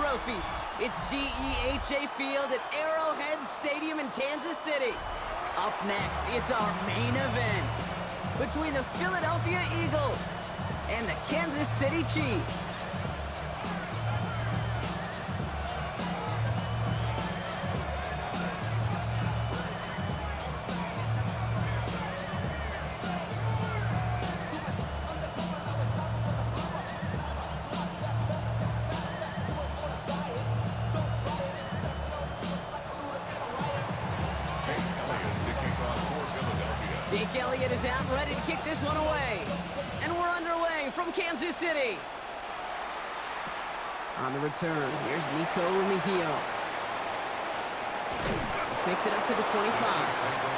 trophies. It's GEHA Field at Arrowhead Stadium in Kansas City. Up next, it's our main event between the Philadelphia Eagles and the Kansas City Chiefs. Jake Elliott is out, ready to kick this one away. And we're underway from Kansas City. On the return, here's Nico Remigio. This makes it up to the 25.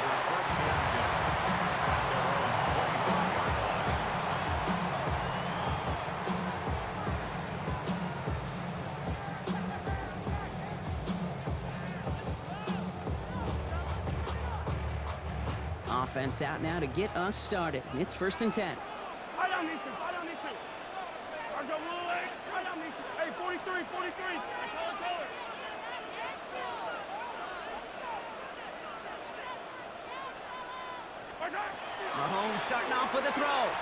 Offense out now to get us started. It's 1st and 10. Right down these two. Right down these two. Right down these two. Hey, 43, 43. Taller. Mahomes starting off with a throw.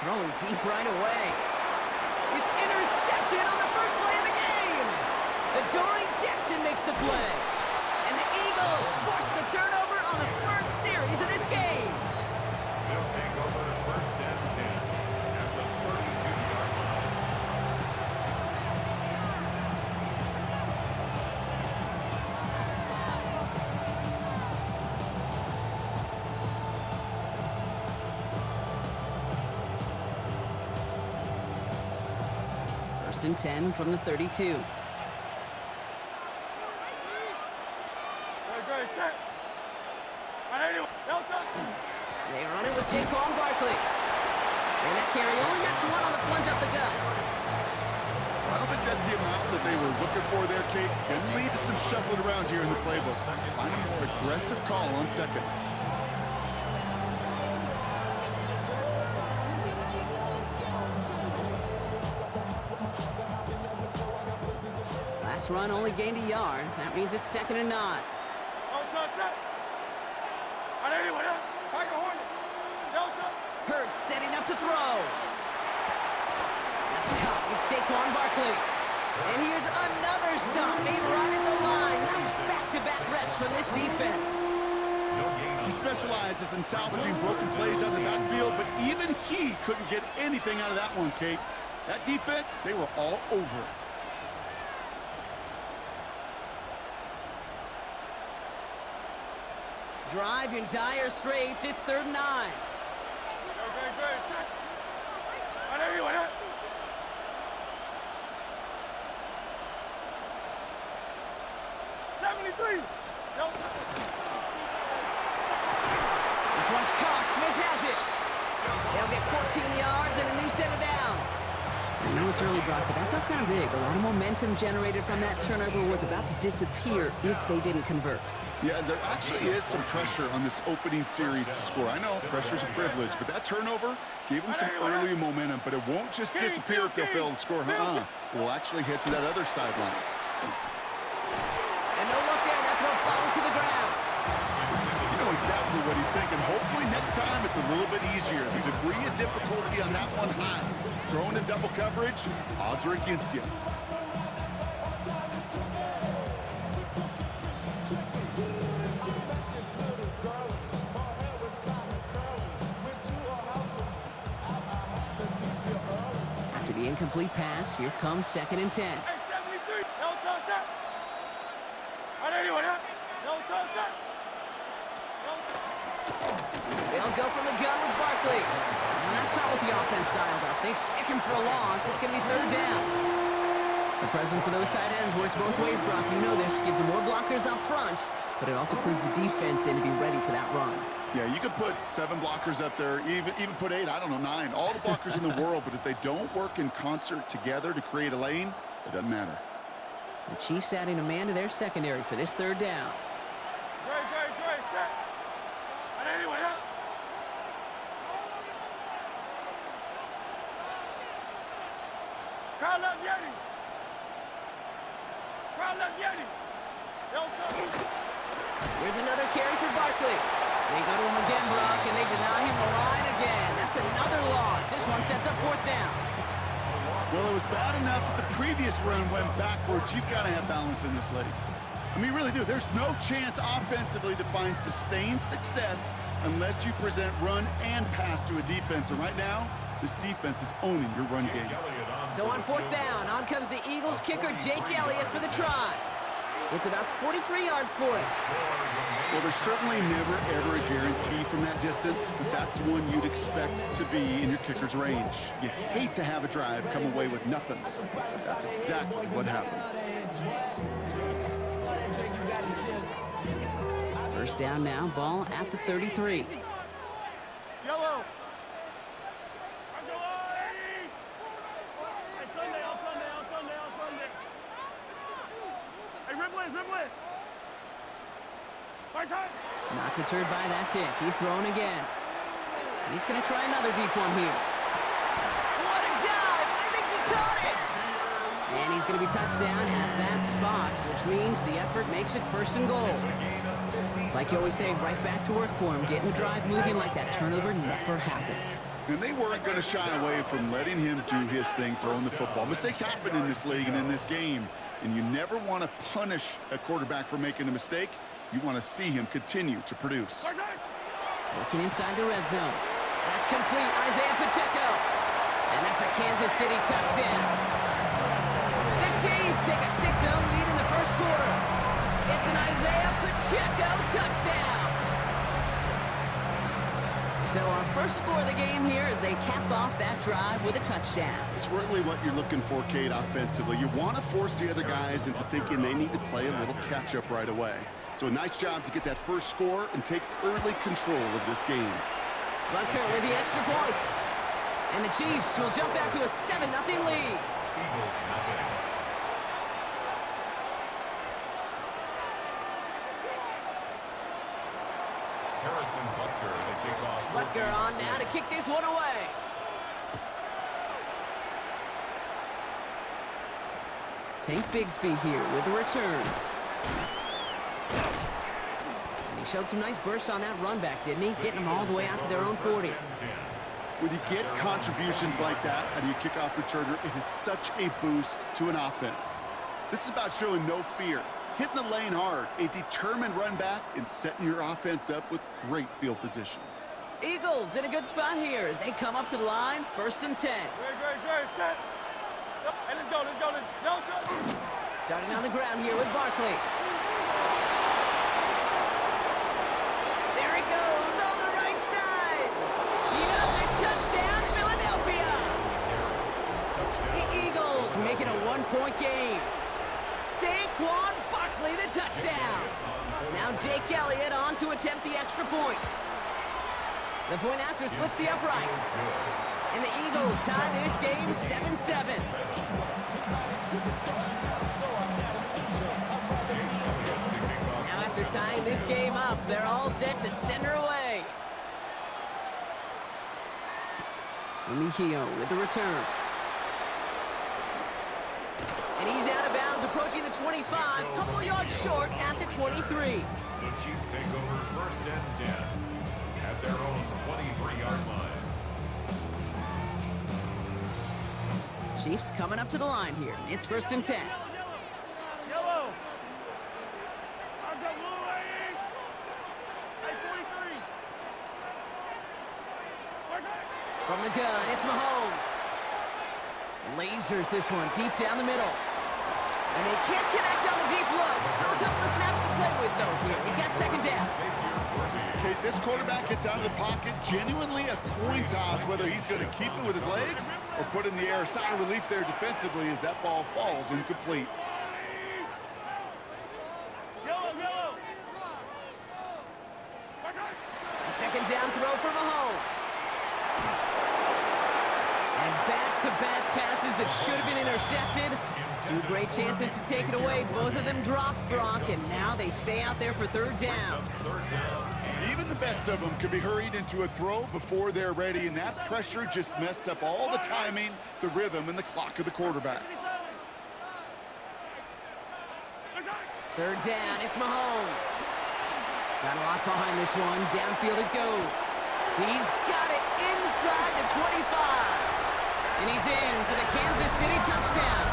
Throwing deep right away. It's intercepted on the first play of the game. Adoree Jackson makes the play. And the Eagles force the turnover on the first series of this game. They'll take over 1st and 10 at the 32-yard line. First and 10 from the 32. They run it with Saquon Barkley. And that carry only gets one on the plunge up the gut. I don't think that's the amount that they were looking for there, Kate. Can lead to some shuffling around here in the playbook. Find a more aggressive call on second. Last run only gained a yard. That means it's 2nd and 9. Hurts setting up to throw. That's caught with Saquon Barkley. And here's another stop made right at the line. Nice back-to-back reps from this defense. He specializes in salvaging broken plays out of the backfield, but even he couldn't get anything out of that one, Kate. That defense, they were all over it. Drive in dire straits. It's 3rd and 9. This one's caught. Smith has it. They'll get 14 yards and a new set of downs. I know it's early, Brock, but that felt kind of big. A lot of momentum generated from that turnover was about to disappear if they didn't convert. Yeah, there actually is some pressure on this opening series to score. I know pressure's a privilege, but that turnover gave them some early momentum, but it won't just disappear if they'll fail to score. It will actually head to that other sidelines. And no look there. That throw falls to the ground. You know exactly what he's thinking. Hopefully next time it's a little bit easier. The degree of difficulty on that one high. Throwing in double coverage, odds are against you. After the incomplete pass, here comes 2nd and 10. They'll go from the gun with Barkley. And that's not what the offense dialed up. They stick him for a loss. It's going to be 3rd down. The presence of those tight ends works both ways, Brock. You know this. Gives them more blockers up front, but it also clues the defense in to be ready for that run. Yeah, you could put 7 blockers up there, even put 8, I don't know, 9. All the blockers in the world, but if they don't work in concert together to create a lane, it doesn't matter. The Chiefs adding a man to their secondary for this 3rd down. Here's another carry for Barkley. They go to him again, Brock, and they deny him the line again. That's another loss. This one sets up 4th down. Well, it was bad enough that the previous run went backwards. You've got to have balance in this league. I mean, you really do. There's no chance offensively to find sustained success unless you present run and pass to a defense. And right now, this defense is owning your run game. So on 4th down, on comes the Eagles kicker, Jake Elliott, for the try. It's about 43 yards for him. Well, there's certainly never, ever a guarantee from that distance, but that's one you'd expect to be in your kicker's range. You hate to have a drive come away with nothing. But that's exactly what happened. 1st down now, ball at the 33. Yellow. Hey, Sunday, on Sunday. Hey, Ripley. Not deterred by that pick. He's throwing again. He's going to try another deep one here. What a dive! I think he caught it! And he's going to be touchdown at that spot, which means the effort makes it 1st and goal. Like you always say, right back to work for him, getting the drive moving like that turnover never happened. And they weren't going to shy away from letting him do his thing, throwing the football. Mistakes happen in this league and in this game, and you never want to punish a quarterback for making a mistake. You want to see him continue to produce. Working inside the red zone. That's complete, Isaiah Pacheco. And that's a Kansas City touchdown. The Chiefs take a 6-0 lead in the 1st quarter. It's an Isaiah Pacheco touchdown. So our first score of the game here as they cap off that drive with a touchdown. It's really what you're looking for, Kate, offensively. You want to force the other guys into thinking they need to play a little catch-up right away. So a nice job to get that first score and take early control of this game. Butker with the extra point. And the Chiefs will jump out to a 7-0 lead. Harrison Butker to kick off. Butker on now to kick this one away. Tank Bigsby here with the return. And he showed some nice bursts on that run back, didn't he? Getting them all the way out to their own 40. When you get contributions like that out of your kickoff returner, it is such a boost to an offense. This is about showing no fear, hitting the lane hard, a determined run back, and setting your offense up with great field position. Eagles in a good spot here as they come up to the line, 1st and 10. Great, set. Hey, let's go. Starting on the ground here with Barkley. There he goes on the right side. He does it. Touchdown, Philadelphia. The Eagles make it a 1-point game. Saquon Barkley the touchdown. Now Jake Elliott on to attempt the extra point. The point after splits the uprights. And the Eagles tie this game 7-7. Now after tying this game up, they're all set to send her away. Mejio with the return. And he's out of bounds, approaching the 25, couple yards short at the 23. The Chiefs take over 1st and 10 at their own 23-yard line. Chiefs coming up to the line here. It's 1st and 10. Yellow. I've got blue. Hey, 43. From the gun, it's Mahomes. Lasers this one deep down the middle. And they can't connect on the deep look. Still a couple of snaps to play with, though, here. We've got 2nd down. Okay, this quarterback gets out of the pocket, genuinely a coin toss, whether he's going to keep it with his legs or put it in the air. Sigh of relief there defensively as that ball falls incomplete. Yellow. A 2nd down throw for Mahomes. And back-to-back passes that should have been intercepted. 2 great chances to take it away. Both of them dropped, Brock, and now they stay out there for 3rd down. Even the best of them could be hurried into a throw before they're ready, and that pressure just messed up all the timing, the rhythm, and the clock of the quarterback. Third down, it's Mahomes. Got a lot behind this one. Downfield it goes. He's got it inside the 25. And he's in for the Kansas City touchdown.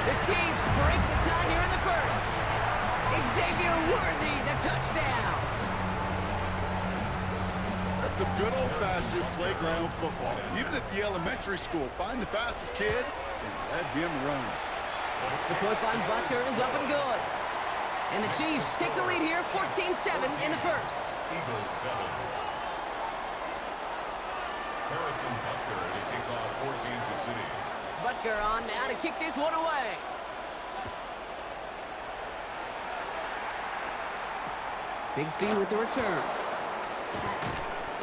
The Chiefs break the tie here in the first. Xavier Worthy, the touchdown. That's some good old-fashioned playground football. Even at the elementary school, find the fastest kid and let him run. Extra point by Butker is up and good. And the Chiefs take the lead here, 14-7 in the first. Eagles 7. Harrison Butker to kick off for Kansas City. Butker on now to kick this one away. Bigsby with the return.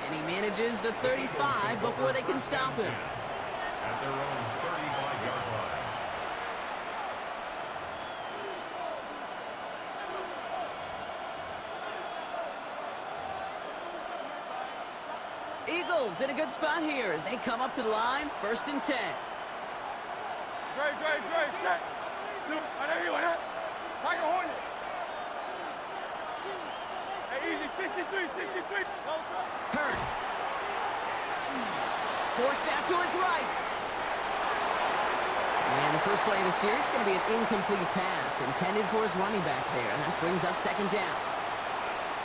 And he manages the 35 before they can stop him. At their own 35-yard line. Eagles in a good spot here as they come up to the line, 1st and 10. Great. Set. I know you want that. Tiger Hornet. Hey, easy. 63. Hurts. Forced out to his right. And the first play of the series is going to be an incomplete pass intended for his running back there, and that brings up 2nd down.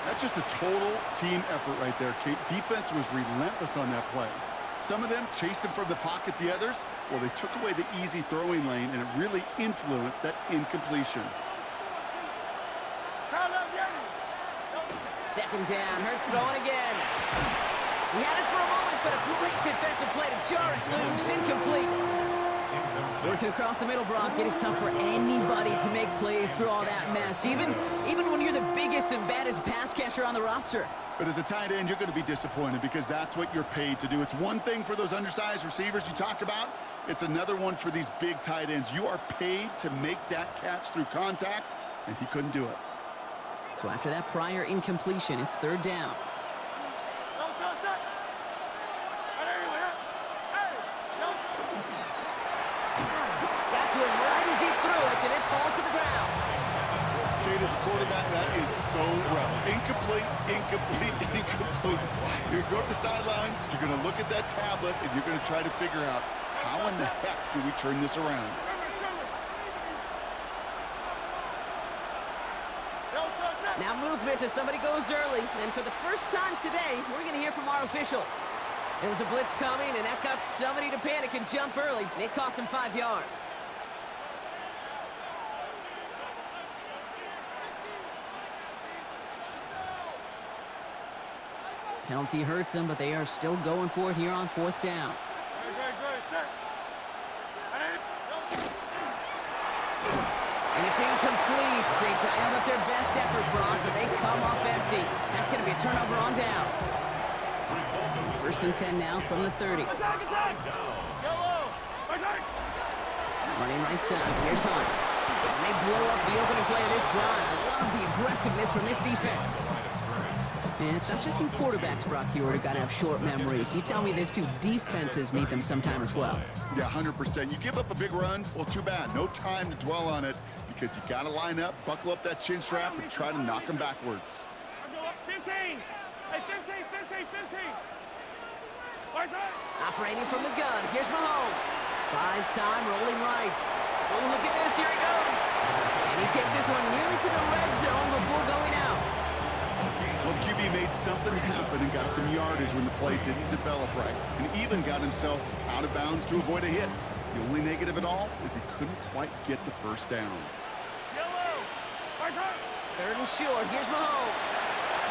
That's just a total team effort right there, Kate. Defense was relentless on that play. Some of them chased him from the pocket. The others, well, they took away the easy throwing lane, and it really influenced that incompletion. 2nd down, Hurts throwing again. He had it for a moment, but a great defensive play to jar it loose, incomplete. Working across the middle, Brock, it is tough for anybody to make plays through all that mess, even when you're the biggest and baddest pass catcher on the roster. But as a tight end, you're going to be disappointed because that's what you're paid to do. It's one thing for those undersized receivers you talk about. It's another one for these big tight ends. You are paid to make that catch through contact, and he couldn't do it. So after that prior incompletion, it's 3rd down. Got to him right as he threw it, and it falls to the ground. Kate, as a quarterback, that is so rough. Incomplete. You're going to go to the sidelines, you're going to look at that tablet, and you're going to try to figure out how in the heck do we turn this around. Now movement as somebody goes early, and for the first time today, we're going to hear from our officials. There was a blitz coming, and that got somebody to panic and jump early. It cost him 5 yards. Penalty hurts him, but they are still going for it here on 4th down. And it's incomplete. They dialed up their best effort, Brock, but they come up empty. That's going to be a turnover on downs. 1st and 10 now from the 30. Running right side. Here's Hunt. And they blow up the opening play of this drive. I love the aggressiveness from this defense. And it's not just some quarterbacks, Brock, here who got to have short memories. You tell me this too, defenses need them sometime as well. Yeah, 100%. You give up a big run, well, too bad. No time to dwell on it because you got to line up, buckle up that chin strap, and try to knock them backwards. 15. Hey, 15. Operating from the gun, here's Mahomes. Buys time, rolling right. Oh, look at this, here he goes. And he takes this one nearly to the red zone before going out. Well, the QB made something happen and got some yardage when the play didn't develop right, and even got himself out of bounds to avoid a hit. The only negative at all is he couldn't quite get the 1st down. 3rd and short, here's Mahomes.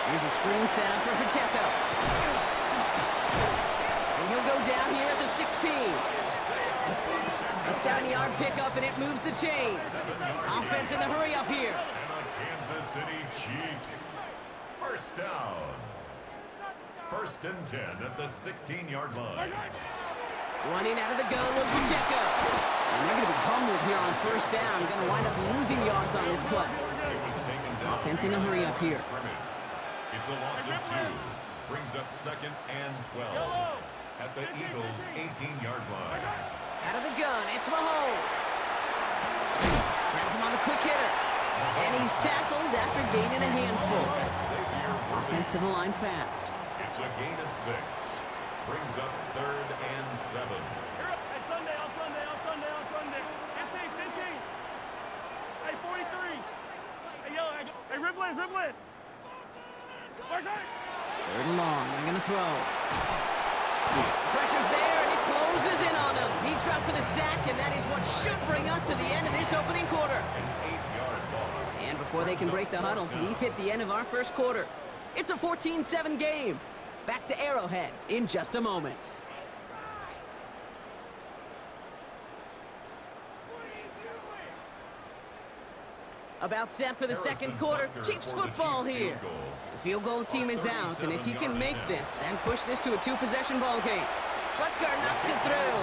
Here's a screen sound for Pacheco. And he'll go down here at the 16. A 7-yard pickup, and it moves the chains. Offense in the hurry up here. And the Kansas City Chiefs. 1st down. 1st and 10 at the 16-yard line. Running out of the gun with Pacheco. And they're going to be humbled here on 1st down. Going to wind up losing yards on this play. Offense in a hurry up here. It's a loss of 2. Brings up 2nd and 12 at the Eagles' 18-yard line. Out of the gun, it's Mahomes. Has him on the quick hitter. And he's tackled after gaining a handful. Offense to the line fast. It's a gain of 6. Brings up 3rd and 7. Hey, Sunday, on Sunday, on Sunday, on Sunday. 15, 15. Hey, 43. Hey, yellow, hey, Riblin, Riblin. First side. 3rd and long. They're going to throw. Pressure's there, and it closes in on him. He's dropped for the sack, and that is what should bring us to the end of this opening quarter. An 8-yard loss. And before they can break the huddle, we've hit the end of our first quarter. It's a 14-7 game. Back to Arrowhead in just a moment. About set for the second quarter. Chiefs football here. The field goal team is out, and if he can make this and push this to a 2-possession ball game, Butker knocks it through,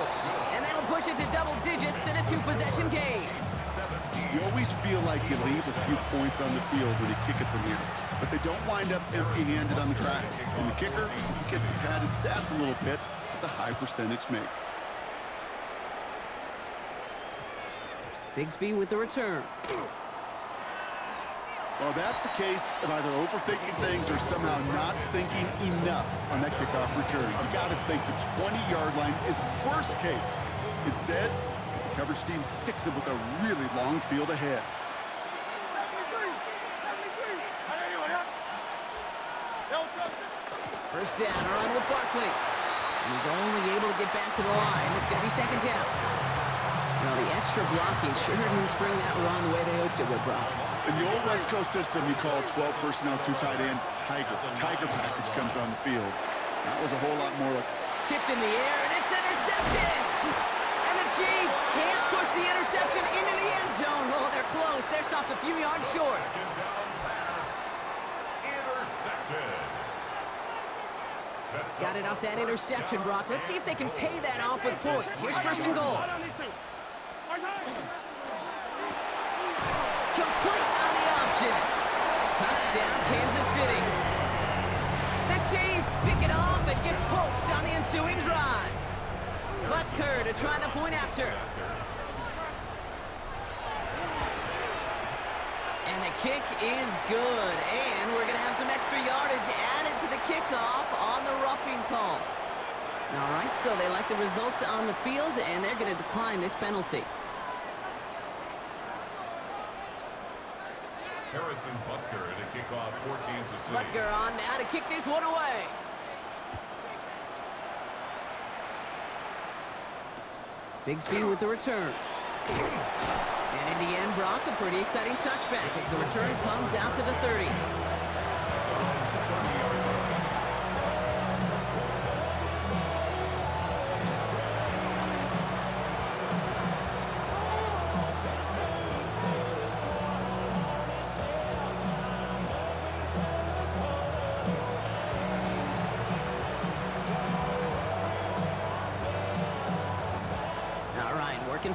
and that'll push it to double digits in a 2-possession game. You always feel like you leave a few points on the field when you kick it from here, but they don't wind up empty-handed on the track. And the kicker gets to pad his stats a little bit with a high percentage make. Bigsby with the return. Well, that's the case of either overthinking things or somehow not thinking enough on that kickoff return. You got to think the 20-yard line is worst case. Instead, the coverage team sticks it with a really long field ahead. First down, around with Barkley. And he's only able to get back to the line. It's going to be second down. Now, the extra blocking sure didn't spring that run the way they hoped it would, Brock. In the old West Coast system, you call 12 personnel, 2 tight ends, Tiger. Tiger package comes on the field. That was a whole lot more like... Tipped in the air, and it's intercepted! And the Chiefs can't push the interception into the end zone. Oh, they're close. They're stopped a few yards short. Down pass. Intercepted. Got it off that interception, Brock. Let's see if they can pay that off with points. Here's first and goal. Complete on the option. Touchdown, Kansas City. The Chiefs pick it off and get points on the ensuing drive. Butker to try the point after. And the kick is good. And we're going to have some extra yardage added to the kickoff on the roughing call. All right, so they like the results on the field, and they're going to decline this penalty. Harrison Butker to kick off for Kansas City. Butker on now to kick this one away. Bigsby with the return. And in the end, Brock, a pretty exciting touchback as the return comes out to the 30.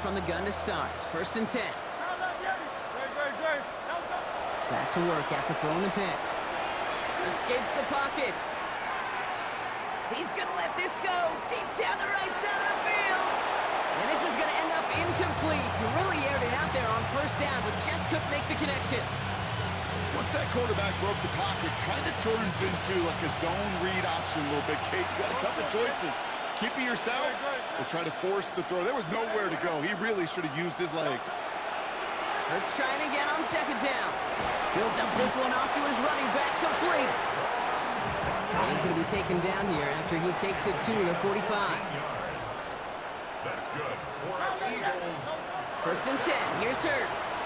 From the gun to start. First and 10. Back to work after throwing the pick. Escapes the pocket. He's going to let this go deep down the right side of the field. And this is going to end up incomplete. He really aired it out there on first down, but just couldn't make the connection. Once that quarterback broke the pocket, kind of turns into like a zone read option a little bit. Kate, you got a couple choices. Keep it yourself or try to force the throw. There was nowhere to go. He really should have used his legs. Hurts trying again on second down. He'll dump this one off to his running back, complete. And he's going to be taken down here after he takes it to the 45. That's good for our Eagles. First and 10. Here's Hurts.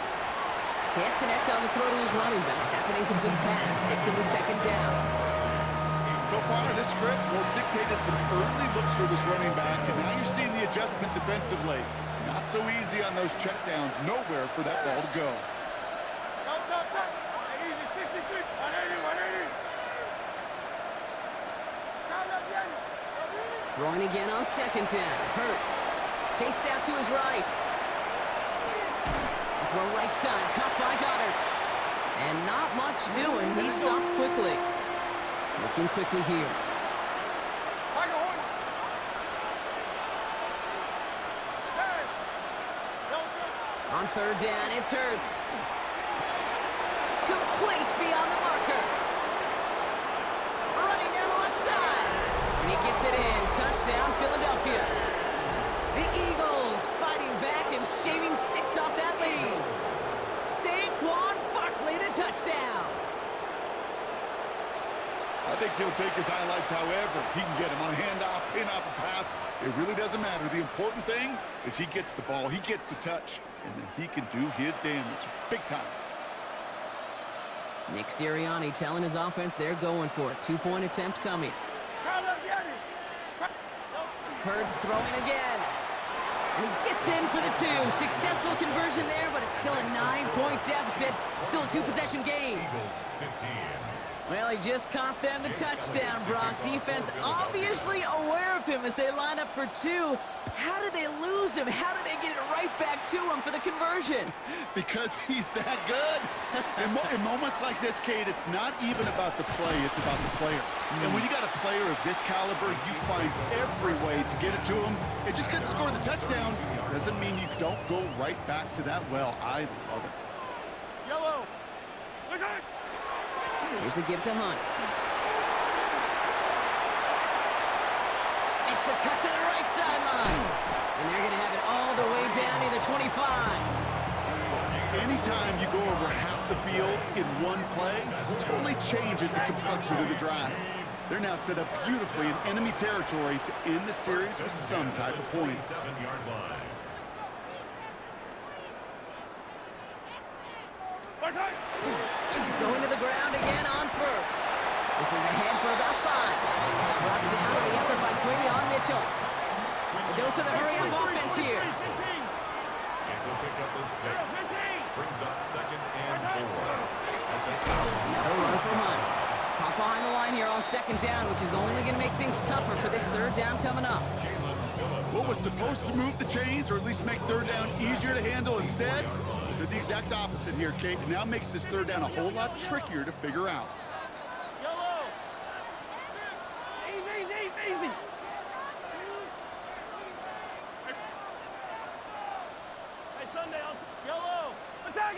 Can't connect on the throw to his running back. That's an incomplete pass. Takes him to second down. So far, this script, well, it's dictated some early looks for this running back, and now you're seeing the adjustment defensively. Not so easy on those checkdowns. Nowhere for that ball to go. Throwing again on second down. Hurts. Chased out to his right. Throw right side. Caught by Goddard. And not much doing. He stopped quickly. Looking quickly here. On third down, it's Hurts. complete beyond the marker. Running down the left side. And he gets it in. Touchdown, Philadelphia. The Eagles fighting back and shaving 6 off that lead. Saquon Barkley, the touchdown. I think he'll take his highlights however he can get him on a handoff, pin off a pass. It really doesn't matter. The important thing is he gets the ball, he gets the touch, and then he can do his damage big time. Nick Sirianni telling his offense they're going for it. 2-point attempt coming. Hurts throwing again. And he gets in for the 2. Successful conversion there, but it's still a 9-point deficit. Still a 2-possession game. Eagles 15. Well, he just caught them the touchdown, Brock. Defense obviously aware of him as they line up for 2. How did they lose him? How did they get it right back to him for the conversion? Because he's that good. In moments like this, Kate, it's not even about the play, it's about the player. And when you got a player of this caliber, you find every way to get it to him. And just because he scored the touchdown doesn't mean you don't go right back to that well. I love it. Yellow. Here's a give to Hunt. Makes a cut to the right sideline. And they're going to have it all the way down to the 25. Anytime you go over half the field in one play, it totally changes the complexion of the drive. They're now set up beautifully in enemy territory to end the series with some type of points. 7-yard line. Going to the ground again on first. This is ahead for about 5. Brought down with the effort by Quinion Mitchell. A dose of the hurry-up offense here. It's a pickup of 6. Brings up 2nd and 4. Another run for Hunt. Pop behind the line here on 2nd down, which is only going to make things tougher for this 3rd down coming up. What was supposed to move the chains, or at least make 3rd down easier to handle instead, did the exact opposite here, Kate. It now makes this 3rd down a whole lot trickier to figure out. Yellow. Easy. Hey, Sunday, yellow. Attack.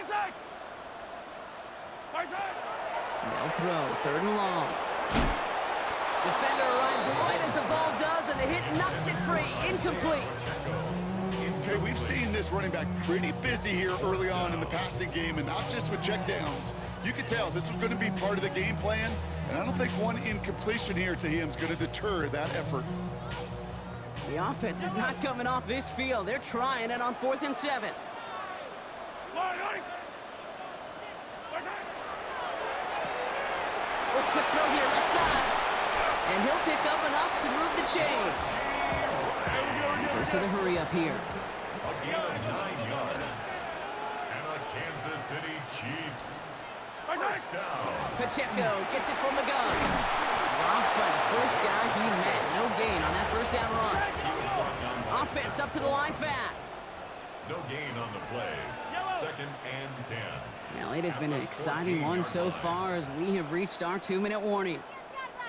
They'll throw, 3rd and long. Defender arrives right as the ball does, and the hit knocks it free. Incomplete. Okay, we've seen this running back pretty busy here early on in the passing game, and not just with checkdowns. You could tell this was going to be part of the game plan, and I don't think one incompletion here to him is going to deter that effort. The offense is not coming off this field. They're trying it on 4th and 7. A quick throw here, left side. And he'll pick up enough to move the chains. Goes to the hurry up here. A gain of 9 yards. And the Kansas City Chiefs. First down. Pacheco gets it from the gun. Dropped by the first guy he met. No gain on that 1st down run. Offense up to the line fast. No gain on the play. 2nd and 10. Well, it has been an exciting one so far as we have reached our 2-minute warning.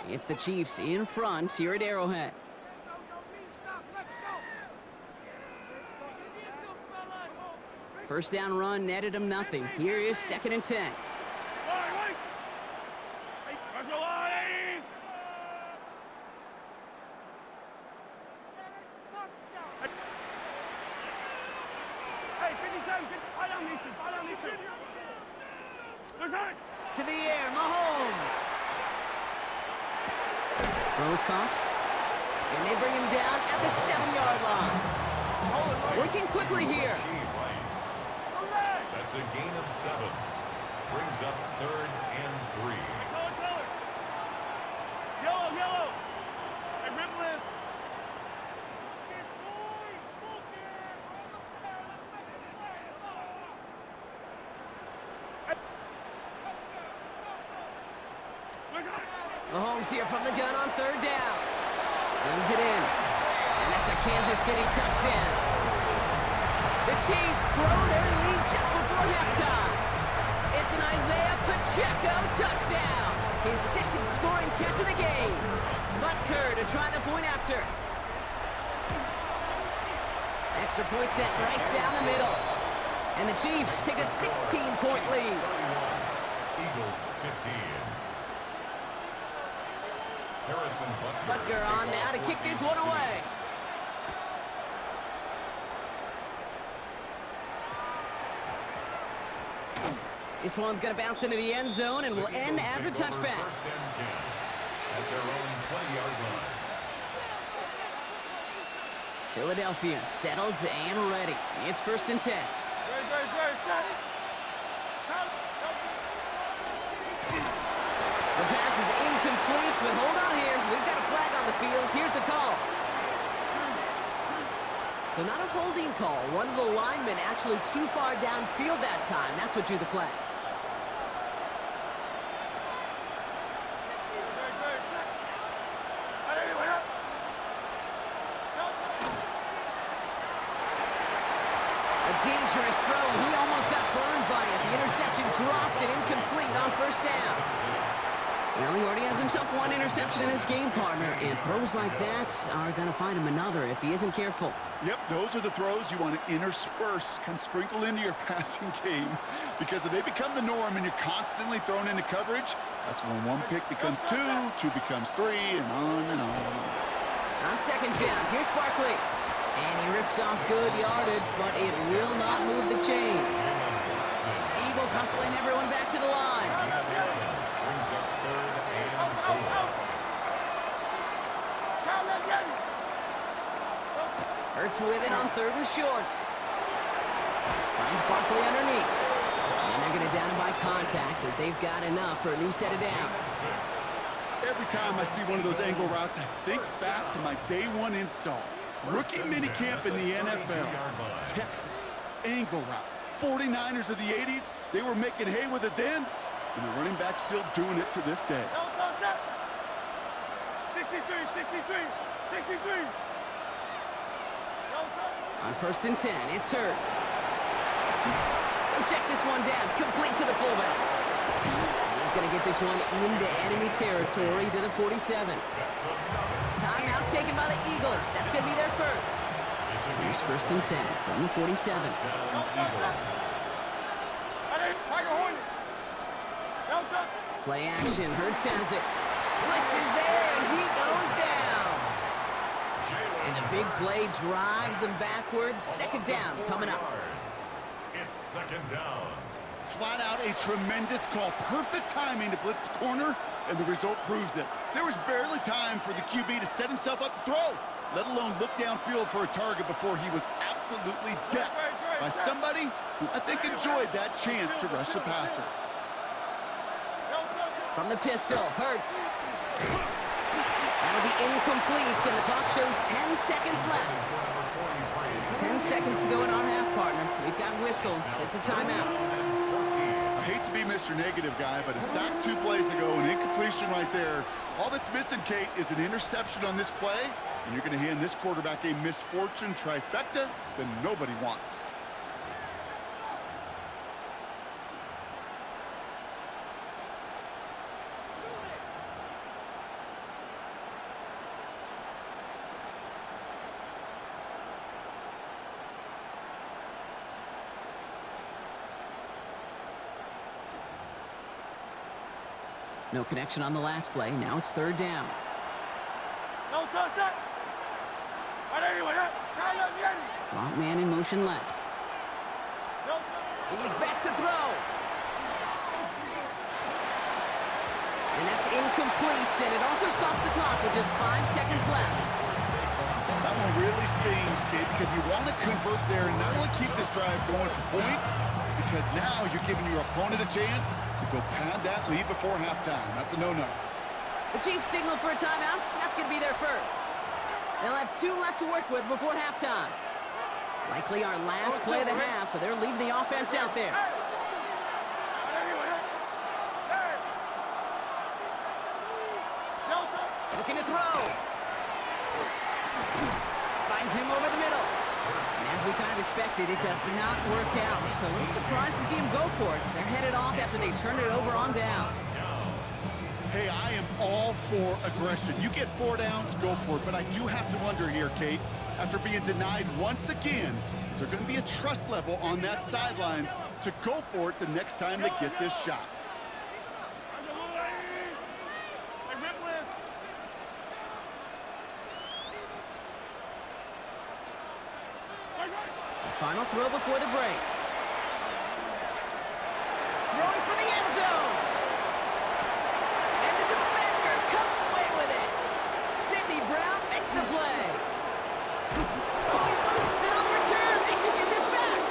It's the Chiefs in front here at Arrowhead. First down run netted him nothing. Here is 2nd and 10. To the air, Mahomes. Throws caught. And they bring him down at the 7-yard line. Working quickly here. That's a gain of 7. Brings up 3rd and 3. Yellow. Hey, Ripley. Mahomes here from the gun on 3rd down. Brings it in. And that's a Kansas City touchdown. The Chiefs grow their lead just before halftime. It's an Isaiah Pacheco touchdown. His 2nd scoring catch of the game. Butker to try the point after. Extra point set right down the middle. And the Chiefs take a 16-point lead. Eagles 15. Harrison Butker on now to kick this one away. This one's going to bounce into the end zone and will end as a touchback. First and 10 at their own 20-yard line. Philadelphia settled and ready. It's first and 10. The pass is incomplete, but hold on here. We've got a flag on the field. Here's the call. So not a holding call. One of the linemen actually too far downfield that time. That's what drew the flag. Dangerous throw, and he almost got burned by it. The interception dropped and incomplete on first down. Well, he already has himself one interception in this game, partner, and throws like that are going to find him another if he isn't careful. Yep, those are the throws you want to intersperse, kind of sprinkle into your passing game, because if they become the norm and you're constantly thrown into coverage, that's when one pick becomes two, two becomes three, and on and on. On second down, here's Barkley. And he rips off good yardage, but it will not move the chains. Eagles hustling everyone back to the line. Brings up third and 4. Hurts with it on third and short. Finds Barkley underneath. And they're going to down him by contact as they've got enough for a new set of downs. Every time I see one of those angle routes, I think back to my day one install. Rookie minicamp in the NFL. Texas, angle route. 49ers of the 80s, they were making hay with it then, and the running back's still doing it to this day. 63, 63, 63. On first and 10, it's Hurts. He'll check this one down, complete to the fullback. He's going to get this one into enemy territory to the 47. Timeout taken by the Eagles. That's going to be their first. Here's first and 10 from the 47. Play action. Hurts has it. Blitz is there, and he goes down. And the big play drives them backwards. Second down coming up. It's second down. Flat out a tremendous call. Perfect timing to blitz the corner, and the result proves it. There was barely time for the QB to set himself up to throw, let alone look downfield for a target before he was absolutely decked by somebody who I think enjoyed that chance to rush the passer. From the pistol, Hurts. That'll be incomplete, and the clock shows 10 seconds left. 10 seconds to go in our half, partner. We've got whistles. It's a timeout. I hate to be Mr. Negative guy, but a sack 2 plays ago, an incompletion right there. All that's missing, Kate, is an interception on this play, and you're going to hand this quarterback a misfortune trifecta that nobody wants. No connection on the last play. Now it's third down. Slot man in motion left. He's back to throw. And that's incomplete, and it also stops the clock with just 5 seconds left. That one really stings, Kate, because you want to convert there and not only keep this drive going for points, because now you're giving your opponent a chance to go pad that lead before halftime. That's a no-no. The Chiefs signal for a timeout. That's going to be their first. They'll have 2 left to work with before halftime. Likely our last play of the half, so they're leaving the offense out there. Looking to throw. Finds him over the middle. And as we kind of expected, it does not work out. So a little surprised to see him go for it. They're headed off after they turned it over on downs. Hey, I am all for aggression. You get 4 downs, go for it. But I do have to wonder here, Kate, after being denied once again, is there going to be a trust level on that sidelines to go for it the next time they get this shot? Final throw before the break. Throwing for the end zone. And the defender comes away with it. Sidney Brown makes the play. Oh, he loses it on the return. They could get this back.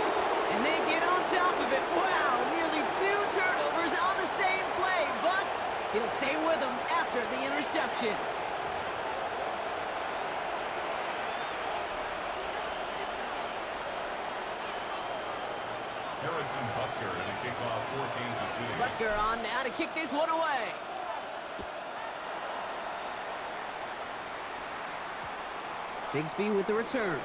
And they get on top of it. Wow, nearly 2 turnovers on the same play, but he'll stay with them after the interception. Harrison Butker to kick off for Kansas City. Butker on now to kick this one away. Bigsby with the return.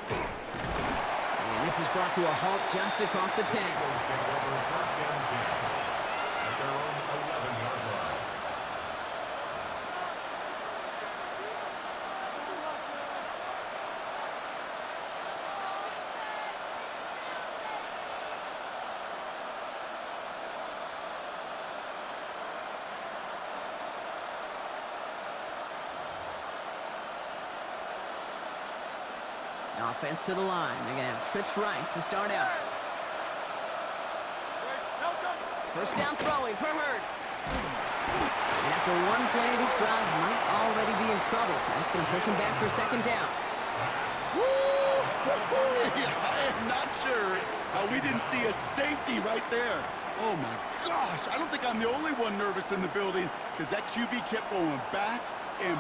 And this is brought to a halt just across the 10. Eagles take over first and 10 at their own 11-yard line. Offense to the line. They're going to have trips right to start out. First down throwing for Hurts. And after one play, this drive might already be in trouble. That's going to push him back for second down. I am not sure how we didn't see a safety right there. Oh, my gosh. I don't think I'm the only one nervous in the building because that QB kept going back and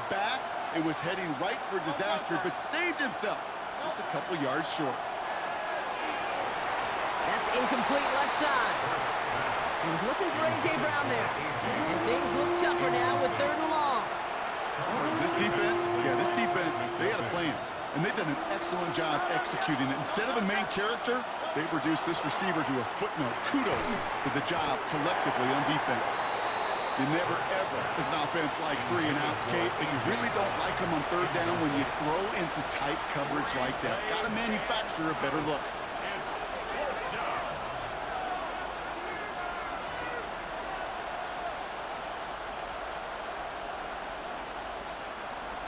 was heading right for disaster, but saved himself. Just a couple yards short. That's incomplete left side. He was looking for A.J. Brown there. And things look tougher now with 3rd and long. This defense, they had a plan. And they've done an excellent job executing it. Instead of a main character, they've reduced this receiver to a footnote. Kudos to the job collectively on defense. You never, ever, as an offense, like 3 and outs, Kate, but you really don't like them on 3rd down when you throw into tight coverage like that. Got to manufacture a better look. It's 4th down.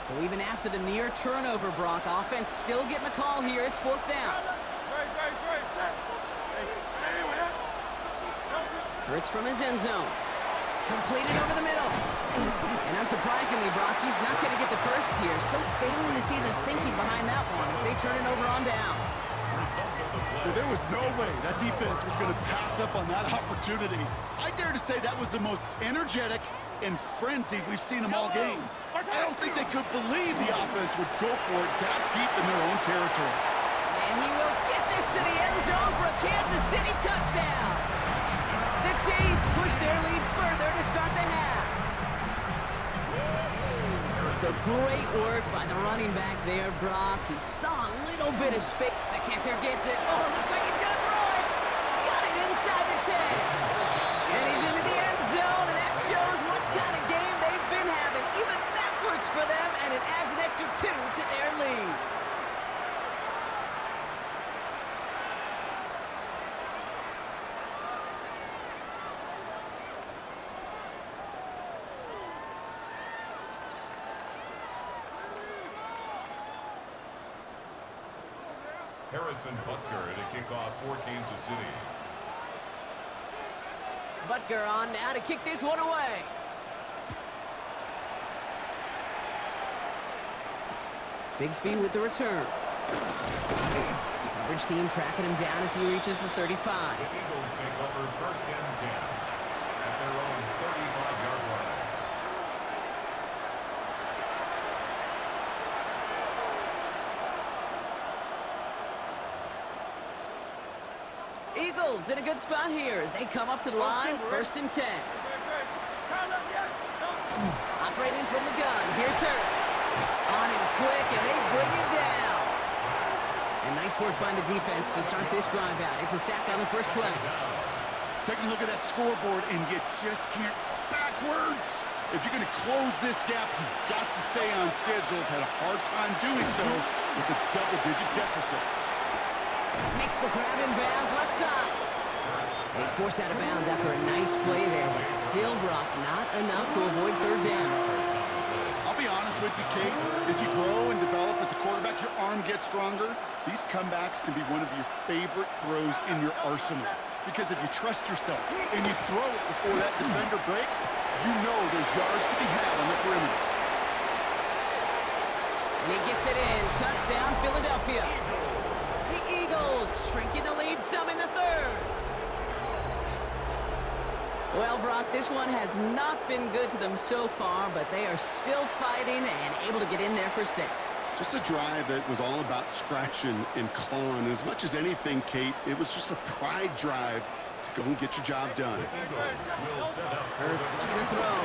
So even after the near turnover, Brock, offense still getting the call here. It's 4th down. Hurts from his end zone. Completed over the middle. And unsurprisingly, Brock, he's not going to get the first here. So failing to see the thinking behind that one as they turn it over on downs. So there was no way that defense was going to pass up on that opportunity. I dare to say that was the most energetic and frenzied we've seen them all game. I don't think they could believe the offense would go for it that deep in their own territory. And he will get this to the end zone for a Kansas City touchdown. The Chiefs push their lead further to start the half. So great work by the running back there, Brock. He saw a little bit of space. The kicker gets it. Oh, it looks like he's going to throw it. Got it inside the 10. And he's into the end zone, and that shows what kind of game they've been having. Even that works for them, and it adds an extra 2 to their lead. Harrison Butker to kick off for Kansas City. Butker on now to kick this one away. Bigsby with the return. Coverage team tracking him down as he reaches the 35. The Eagles take over first and 10 at their own 35-yard line. Eagles in a good spot here as they come up to the line, first and 10. Operating from the gun, here's Hurts. On him quick, and they bring him down. And nice work by the defense to start this drive out. It's a sack on the first play. Taking a look at that scoreboard, and you just can't backwards. If you're going to close this gap, you've got to stay on schedule. Had a hard time doing so with a double-digit deficit. Makes the grab in bounds left side. He's forced out of bounds after a nice play there, but still, Brock, not enough to avoid 3rd down. I'll be honest honest with you, Kate, as you grow and develop as a quarterback, your arm gets stronger. These comebacks can be one of your favorite throws in your arsenal. Because if you trust yourself and you throw it before that defender breaks, you know there's yards to be had on the perimeter. And he gets it in. Touchdown, Philadelphia. The Eagles shrinking the lead some in the third. Well, Brock, this one has not been good to them so far, but they are still fighting and able to get in there for 6. Just a drive that was all about scratching and clawing. As much as anything, Kate, it was just a pride drive to go and get your job done. Hurts looking to throw.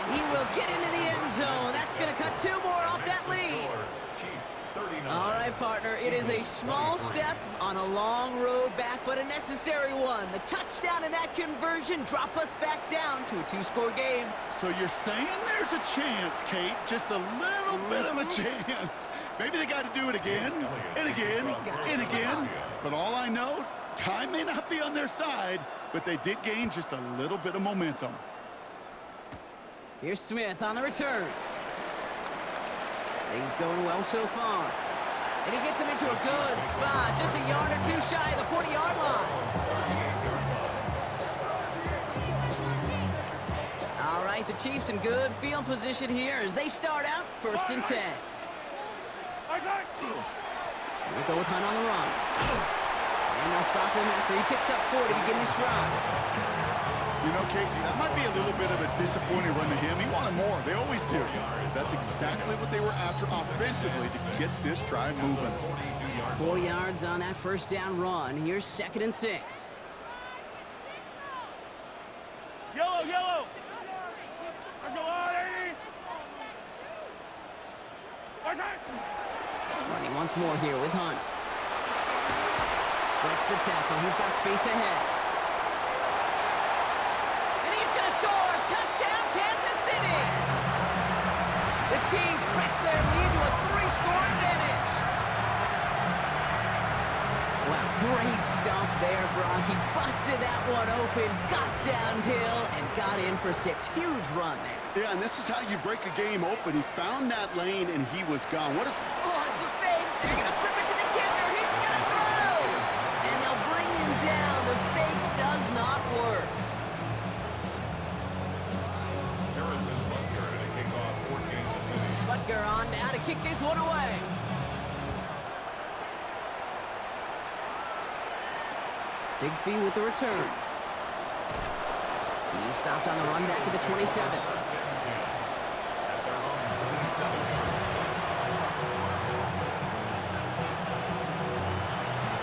And he will get into the end zone. That's going to cut 2 more off that lead. All right, partner, it is a small step on a long road back, but a necessary one. The touchdown and that conversion drop us back down to a 2-score game. So you're saying there's a chance, Kate, just a little bit of a chance. Maybe they got to do it again and again and again. But all I know, time may not be on their side, but they did gain just a little bit of momentum. Here's Smith on the return. Things going well so far. And he gets him into a good spot, just a yard or 2 shy of the 40-yard line. All right, the Chiefs in good field position here as they start out 1st and 10. We'll go with Hunt on the run. And they'll stop him after he picks up 4 to begin this drive. You know, Kate, that might be a little bit of a disappointing run to him. He wanted more. They always do. That's exactly what they were after offensively to get this drive moving. 4 yards on that 1st down run. Here's 2nd and 6. Yellow, yellow. Let's go on, Eddie. Running once more here with Hunt. Breaks the tackle. He's got space ahead. Touchdown, Kansas City! The Chiefs stretch their lead to a 3-score advantage. Wow, great stuff there, Brock. He busted that one open, got downhill, and got in for 6. Huge run there. Yeah, and this is how you break a game open. He found that lane, and he was gone. What a... Oh, it's a fake. They're going to flip it to the kicker. He's going to throw! And they'll bring him down. The fake does not work. Butker on now to kick this one away. Bigsby with the return. He's stopped on the run back at the 27.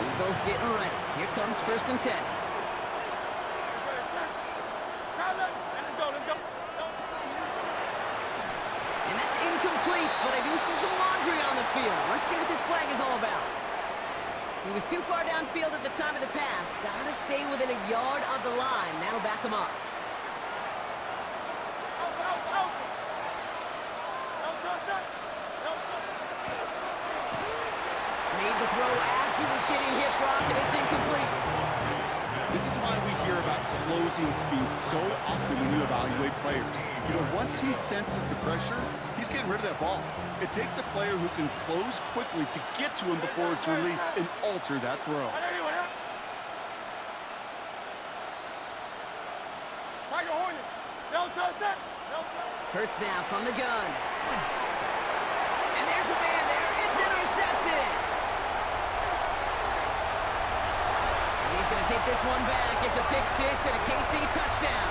Eagles getting ready. Here comes 1st and 10. And that's incomplete, but I do see some laundry on the field. Let's see what this flag is all about. He was too far downfield at the time of the pass. Gotta stay within a yard of the line. That'll back him up. Made the throw as he was getting hit, Brock, and it's incomplete. This is why we hear about closing speed so often when you evaluate players. You know, once he senses the pressure, he's getting rid of that ball. It takes a player who can close quickly to get to him before it's released and alter that throw. Hurts now from the gun. And there's a man there. It's intercepted. And he's going to take this one back. It's a pick 6 and a KC touchdown.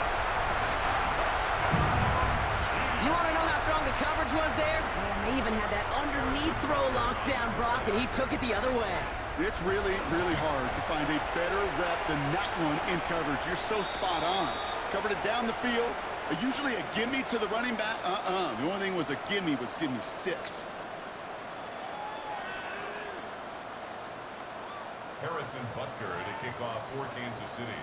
You want to know how strong the coverage was there? Man, they even had that underneath throw locked down, Brock, and he took it the other way. It's really, really hard to find a better rep than that one in coverage. You're so spot on. Covered it down the field. Usually a gimme to the running back. The only thing was a gimme 6. Harrison Butker to kick off for Kansas City.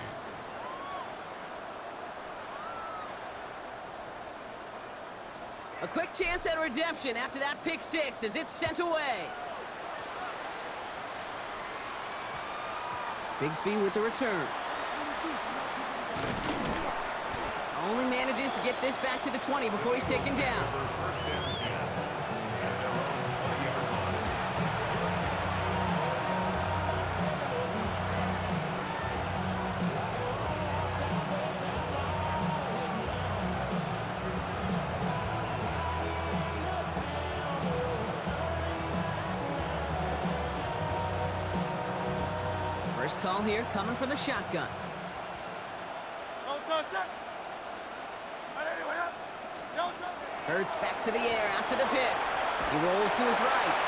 A quick chance at redemption after that pick 6 as it's sent away. Bigsby with the return. Only manages to get this back to the 20 before he's taken down. First and 10 at their own 20-yard line. First call here coming from the shotgun. Hurts back to the air after the pick. He rolls to his right.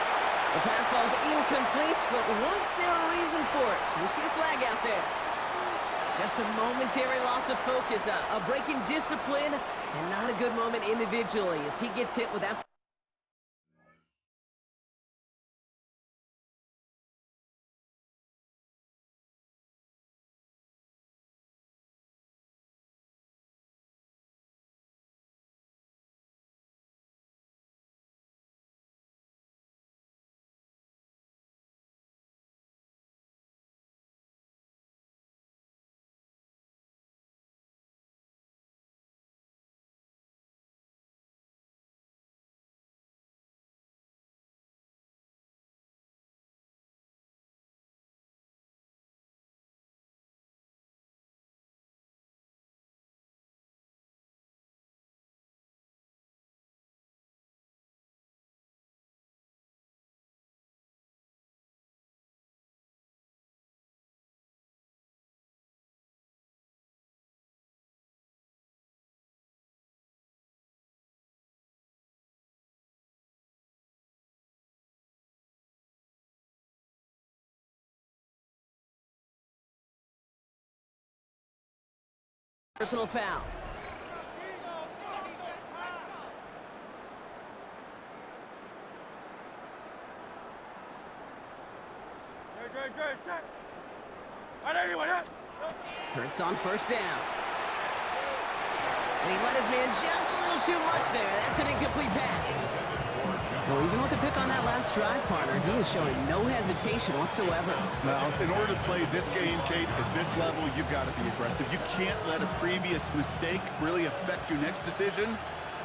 The pass falls incomplete, but was there a reason for it? We see a flag out there. Just a momentary loss of focus, a break in discipline, and not a good moment individually as he gets hit with that. Personal foul. Hurts on first down. And he let his man just a little too much there. That's an incomplete pass. Well, even with the pick on that last drive, partner, he is showing no hesitation whatsoever. Now, in order to play this game, Kate, at this level, you've got to be aggressive. You can't let a previous mistake really affect your next decision.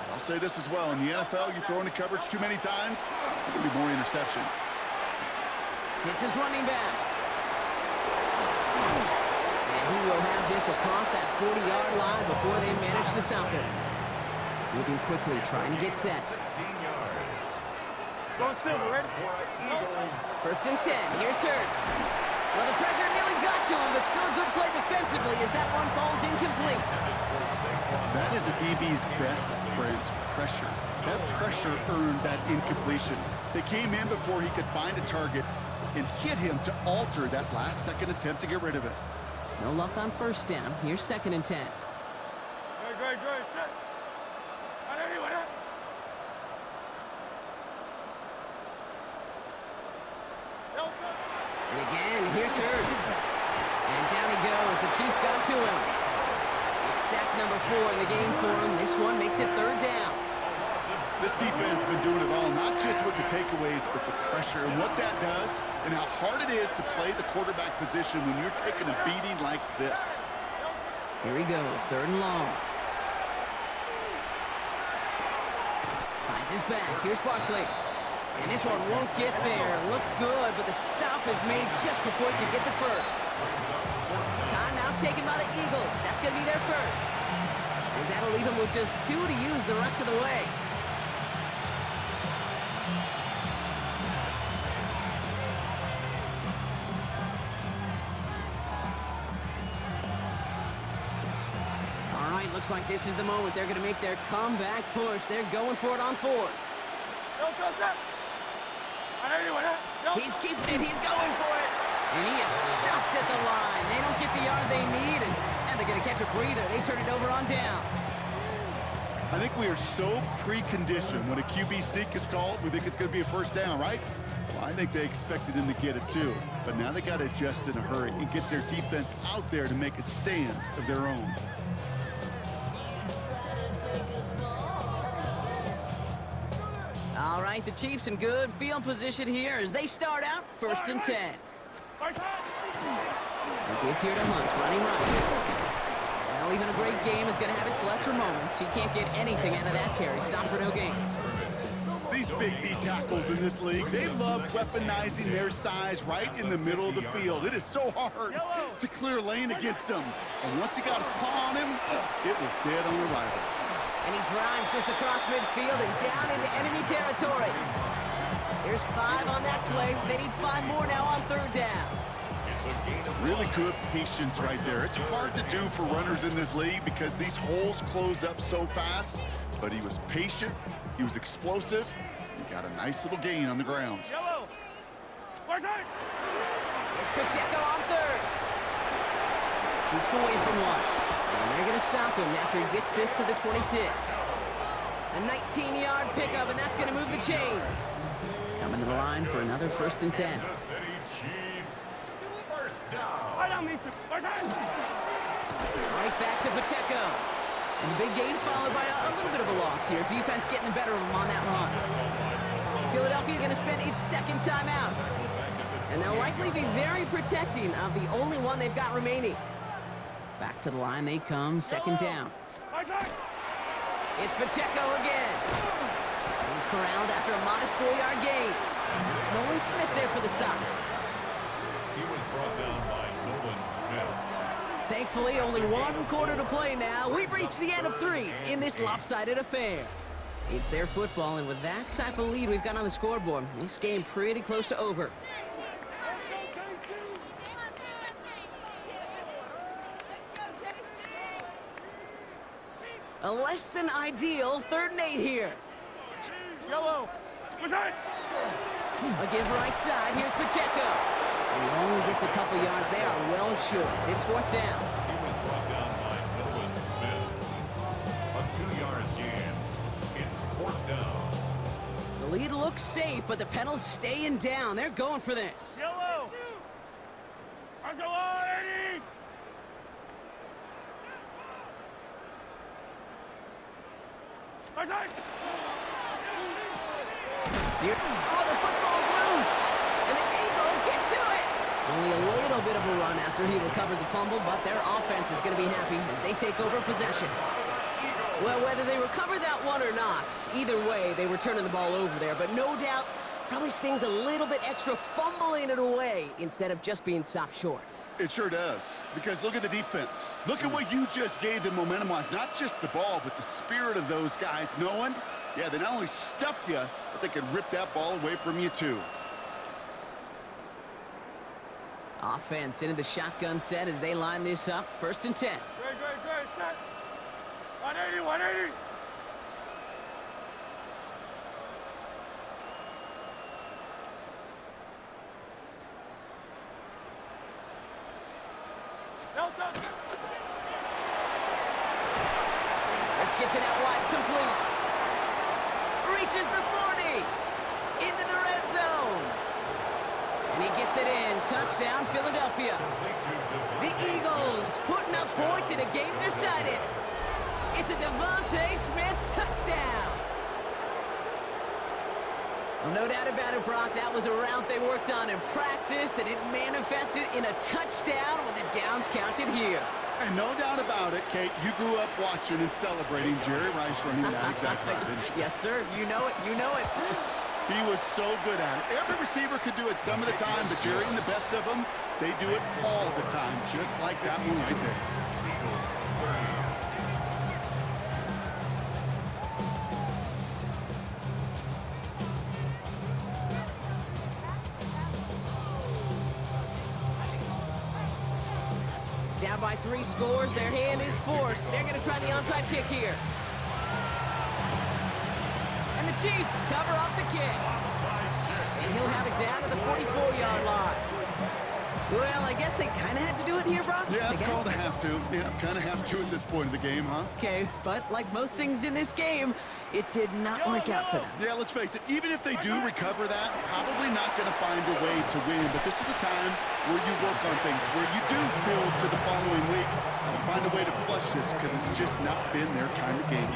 I'll say this as well. In the NFL, you throw into coverage too many times, there will be more interceptions. It's his running back. And he will have this across that 40-yard line before they manage to stop him. Moving quickly, trying to get set. 16 yards. Going still, ready? First and 10. Here's Hurts. Well, the pressure nearly got to him, but still a good play defensively as that one falls incomplete. That is a DB's best friend, pressure. That pressure earned that incompletion. They came in before he could find a target and hit him to alter that last-second attempt to get rid of it. No luck on first down. Here's second and 10. Good, set. And again, here's Hurts. And down he goes. The Chiefs got to him. It's sack number 4 in the game for him. This one makes it third down. This defense has been doing it all, not just with the takeaways, but the pressure and what that does and how hard it is to play the quarterback position when you're taking a beating like this. Here he goes, third and long. Finds his back. Here's Barkley. And this one won't get there. Looked good, but the stop is made just before he could get the first. Timeout taken by the Eagles. That's going to be their first. As that'll leave him with just 2 to use the rest of the way. All right, looks like this is the moment. They're going to make their comeback push. They're going for it on 4th. He's keeping it. He's going for it. And he is stuffed at the line. They don't get the yard they need, and they're going to catch a breather. They turn it over on downs. I think we are so preconditioned when a QB sneak is called, we think it's going to be a first down, right? Well, I think they expected him to get it too. But now they got to adjust in a hurry and get their defense out there to make a stand of their own. All right, the Chiefs in good field position here as they start out first and 10. They give here to Hunt, running right. Well, Well, even a great game is going to have its lesser moments. He can't get anything out of that carry. Stop for no gain. These big D tackles in this league, they love weaponizing their size right in the middle of the field. It is so hard to clear lane against him. And once he got his paw on him, it was dead on arrival. And he drives this across midfield and down into enemy territory. There's 5 on that play. They need 5 more now on 3rd down. Really good patience right there. It's hard to do for runners in this league because these holes close up so fast. But he was patient, he was explosive, he got a nice little gain on the ground. Yellow. Far side. It's Pacheco on 3rd. Shoots away from 1. And they're going to stop him after he gets this to the 26. A 19-yard pickup, and that's going to move the chains. Coming to the line for another 1st and 10. Kansas City Chiefs. First down. Right on these two. Far side. Right back to Pacheco. And the big gain followed by a little bit of a loss here. Defense getting the better of them on that run. Philadelphia going to spend its 2nd timeout. And they'll likely be very protecting of the only one they've got remaining. Back to the line they come, 2nd down. Far side. It's Pacheco again. He's corralled after a modest 4-yard gain. That's Nolan Smith there for the stop. He was brought down by Nolan Smith. Thankfully, only 1 quarter to play now. We've reached the end of 3 in this lopsided affair. It's their football, and with that type of lead we've got on the scoreboard, this game pretty close to over. A less than ideal 3rd and 8 here. Yellow. Far side. A give right side. Here's Pacheco. And he only gets a couple yards. They are well short. It's 4th down. He was brought down by Nolan Smith. A 2-yard gain. It's 4th down. The lead looks safe, but the Penals staying down. They're going for this. Yellow. Far side. 80. Far side. Oh, the football's loose. And the Eagles get to it. Only a little bit of a run after he recovered the fumble, but their offense is going to be happy as they take over possession. Well, whether they recover that one or not, either way, they were turning the ball over there. But no doubt, probably stings a little bit extra fumbling it away instead of just being stopped short. It sure does, because look at the defense. Look at what you just gave them momentum-wise. Not just the ball, but the spirit of those guys knowing, yeah, they not only stuffed you, but they could rip that ball away from you too. Offense into the shotgun set as they line this up. 1st and 10. Great. Set. 180. 180. Delta. Let's get it out wide, complete. Reaches the 40. Into the red zone. And he gets it in. Touchdown, Philadelphia. The Eagles putting up points in a game decided. It's a Devontae Smith touchdown. Well, no doubt about it, Brock. That was a route they worked on in practice, and it manifested in a touchdown when the downs counted here. And no doubt about it, Kate, you grew up watching and celebrating Jerry Rice running that exact route, didn't you? Yes, sir. You know it. You know it. He was so good at it. Every receiver could do it some of the time, but Jerry and the best of them, they do it all the time, just like that one right there. Down by 3 scores, their hand is forced. They're going to try the onside kick here. And the Chiefs cover up the kick. And he'll have it down to the 44-yard line. Well, I guess they kind of had to do it here, Brock. Yeah, it's called a have to. Yeah, kind of have to at this point in the game, huh? Okay, but like most things in this game, it did not work out for them. Yeah, let's face it, even if they do recover that, probably not going to find a way to win. But this is a time where you work on things, where you do build to the following week and find a way to flush this because it's just not been their kind of game.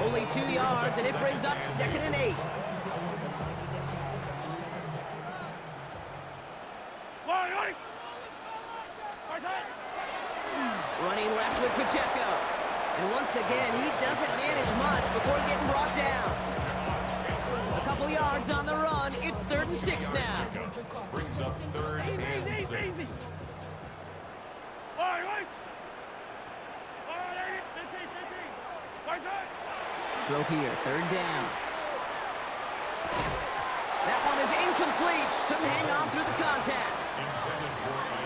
Only 2 yards, and it brings up 2nd and 8. Running left left with Pacheco. And once again, he doesn't manage much before getting brought down. A couple yards on the run. It's 3rd and 6 now. Brings up 3rd and 6. All right. All right, 15. Right side. Throw here, 3rd down. That one is incomplete. Couldn't hang on through the contact.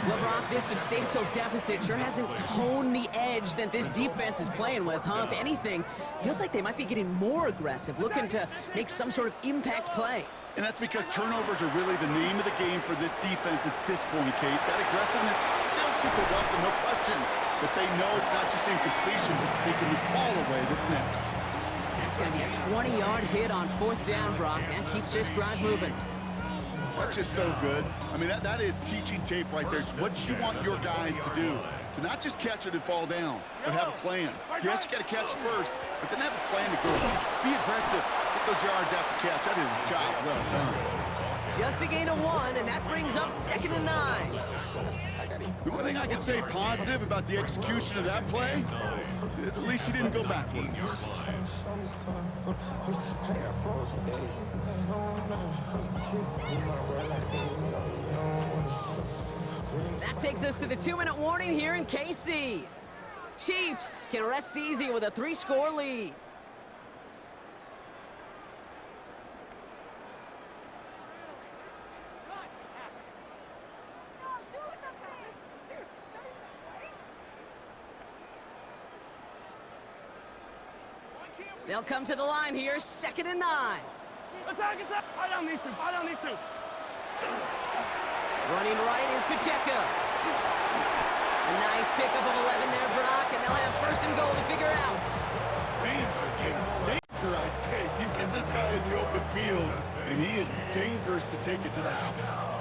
LeBron, this substantial deficit sure hasn't toned the edge that this defense is playing with, huh? If anything, feels like they might be getting more aggressive, looking to make some sort of impact play. And that's because turnovers are really the name of the game for this defense at this point, Kate. That aggressiveness still super welcome, no question. But they know it's not just incompletions, it's taking the ball away that's next. That's going to be a 20-yard hit on 4th down, Brock. That keeps this drive moving. That's just so good. I mean, that is teaching tape right there. It's what you want your guys to do. To not just catch it and fall down, but have a plan. Yes, you got to catch it first, but then have a plan to go. Be aggressive. Get those yards after catch. That is a job well done. Just a gain of 1, and that brings up 2nd and 9. The only thing I can say positive about the execution of that play is at least he didn't go backwards. That takes us to the 2-minute warning here in KC. Chiefs can rest easy with a 3-score lead. They'll come to the line here, 2nd and 9. Attack. Buy down these two. Running right is Pacheco. A nice pickup of 11 there, Brock, and they'll have 1st and goal to figure out. Danger, I say. You get this guy in the open field, and he is dangerous to take it to the house.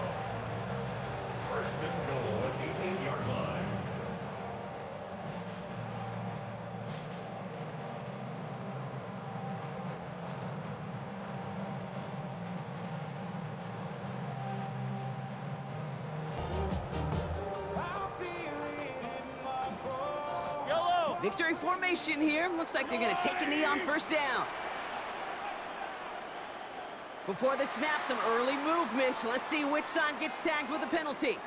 1st and goal at the 8-yard line. Victory formation here. Looks like they're going to take a knee on 1st down. Before the snap, some early movement. Let's see which side gets tagged with a penalty.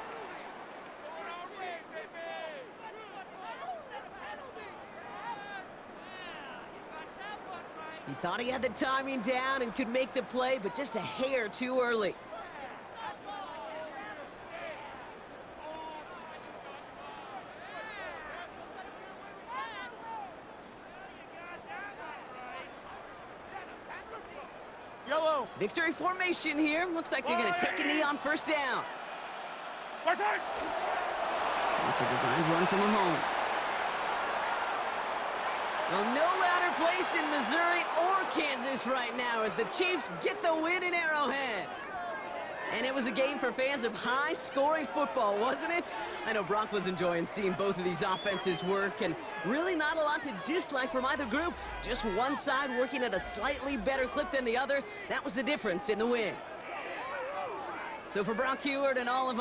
He thought he had the timing down and could make the play, but just a hair too early. Victory formation here. Looks like they're going to take a knee on 1st down. That's a designed run from Mahomes. Well, no louder place in Missouri or Kansas right now as the Chiefs get the win in Arrowhead. And it was a game for fans of high-scoring football, wasn't it? I know Brock was enjoying seeing both of these offenses work, and really not a lot to dislike from either group. Just one side working at a slightly better clip than the other. That was the difference in the win. So for Brock Heward and all of our